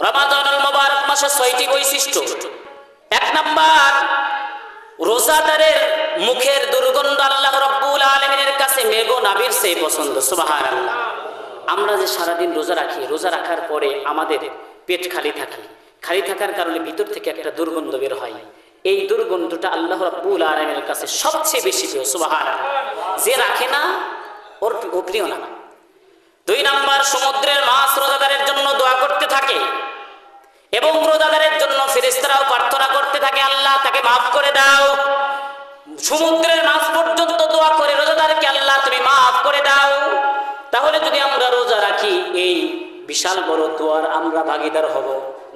রমাদানুল মুবারক মাসে 6টি বৈশিষ্ট্য। 1 নাম্বার, রোজাদারের মুখের দুর্গন্ধ আল্লাহ রাব্বুল আলামিনের কাছে মেঘ নাবির চেয়ে পছন্দ। সুবহানাল্লাহ। আমরা যে সারাদিন রোজা রাখি, রোজা রাখার পরে আমাদের পেট খালি থাকে, খালি থাকার কারণে ভিতর থেকে একটা দুর্গন্ধ বের হয়। এই দুর্গন্ধটা আল্লাহ রাব্বুল আলামিনের কাছে সবচেয়ে বেশি প্রিয়। সুবহানাল্লাহ। যে রাখে না ওর প্রিয় না। 2 নাম্বার, সমুদ্রের মাছ রোজাদারের জন্য দোয়া করতে থাকে এবং রোজাদারের জন্য ফেরেশতারাও প্রার্থনা করতে থাকে, আল্লাহ তাকে মাফ করে দাও। সমুদ্রের মাছ পর্যন্ত দোয়া করে রোজাদারকে, আল্লাহ তুমি মাফ করে দাও। তাহলে যদি আমরা রোজা রাখি এই বিশাল বড় দোয়ার আমরা ভাগীদার হব,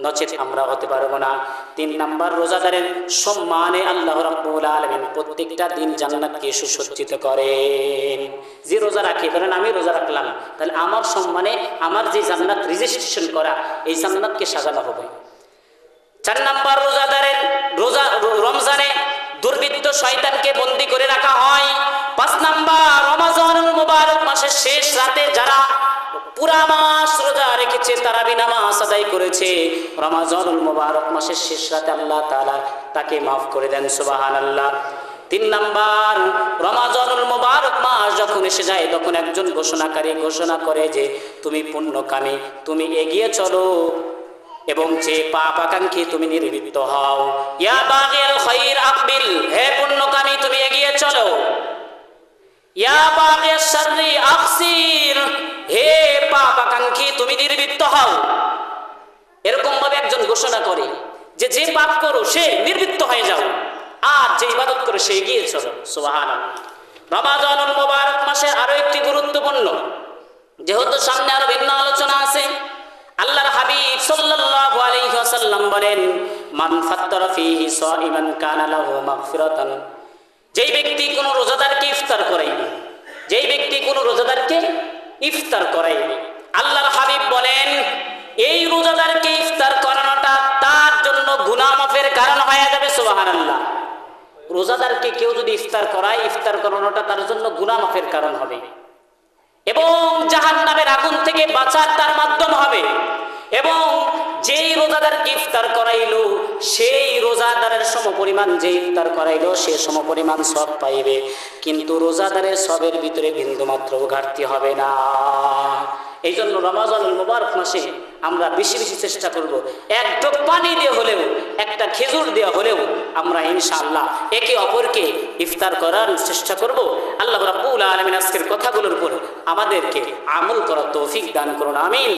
নচেত আমরা হতে পারবো না। 3 নাম্বার, রোজাদারের সম্মানে আল্লাহ রাব্বুল আলামিন প্রত্যেকটা দিন জান্নাতকে সুসজ্জিত করেন। যে রোজা রাখে, ধরেন আমি রোজা রাখলাম, তাহলে আমার সম্মানে আমার যে জান্নাত রেজিস্ট্রেশন করা, এই জান্নাতকে সাজানো হবে। 4 নাম্বার, রোজাদারের রমজানে দুর্বৃত্ত শয়তানকে বন্দী করে রাখা হয়। 5 নাম্বার, রমাদানুল মুবারক মাসের শেষ রাতে যারা পুরা মাস রোজা রেখেছে, তারাবি নামাজ আদায় করেছে, রমাদানুল মুবারক মাসের শেষ রাতে আল্লাহ তাআলা তাকে মাফ করে দেন। সুবহানাল্লাহ। 3 নাম্বার, রমাদানুল মুবারক মাস যখন এসে যায় তখন একজন ঘোষণাকারী ঘোষণা করে যে তুমি পুণ্যকামী, তুমি এগিয়ে চলো, এবং যে পাপ আকাঙ্ক্ষী তুমি নির্বৃত্ত হও। ইয়া বাগিল খায়র আকবিল, হে পুণ্যকামী তুমি এগিয়ে চলো। ইয়া বাগিশ শাররি আকসির, হে পাপ আকাঙ্ক্ষী তুমি নির্বৃত্ত হও। এরকম ভাবে একজন ঘোষণা করে যে যে পাপ করো সে নির্বৃত্ত হয়ে যাও, আর যে ইবাদত করো সে এগিয়ে চলো। সুবহানাল্লাহ। রমাদানুল মুবারক মাসে আরো একটি গুরুত্বপূর্ণ, যেহেতু সামনে আরো ভিন্ন আলোচনা আছে, আল্লাহর হাবিব সাল্লাল্লাহু আলাইহি ওয়াসাল্লাম বলেন, মান ফাত্তারা ফীহি সাইমান কানা লাহু মাগফিরাতান, যেই ব্যক্তি কোন রোজাদারকে ইফতার করাইবে, যেই ব্যক্তি কোন রোজাদারকে ইফতার করাইবে, আল্লাহর হাবিব বলেন এই রোজাদারকে ইফতার করানোটা তার জন্য গুনাহ মাফের কারণ হয়ে যাবে। সুবহানাল্লাহ। রোজাদারকে কেউ যদি ইফতার করায়, ইফতার করানোটা তার জন্য গুনাহ মাফের কারণ হবে এবং জাহান্নামের আগুন থেকে বাঁচার তার মাধ্যম হবে। এবং যেই রোজাদারকে ইফতার করাইলো সেই রোজাদারের সমপরিমাণ, যে ইফতার করাইলো সে সমপরিমাণ সওয়াব পাইবে, কিন্তু রোজাদারের সবের ভিতরে বিন্দুমাত্র ঘাটতি হবে না। এই জন্য রমাদানুল মুবারক মাসে আমরা বেশি বেশি চেষ্টা করব, এক ঢোক পানি দিয়ে হলেও, একটা খেজুর দিয়ে হলেও আমরা ইনশাআল্লাহ একে অপরকে ইফতার করার চেষ্টা করব। আল্লাহ রাব্বুল আলামিন আজকের কথাগুলোর উপর আমাদেরকে আমল করার তৌফিক দান করুন। আমিন।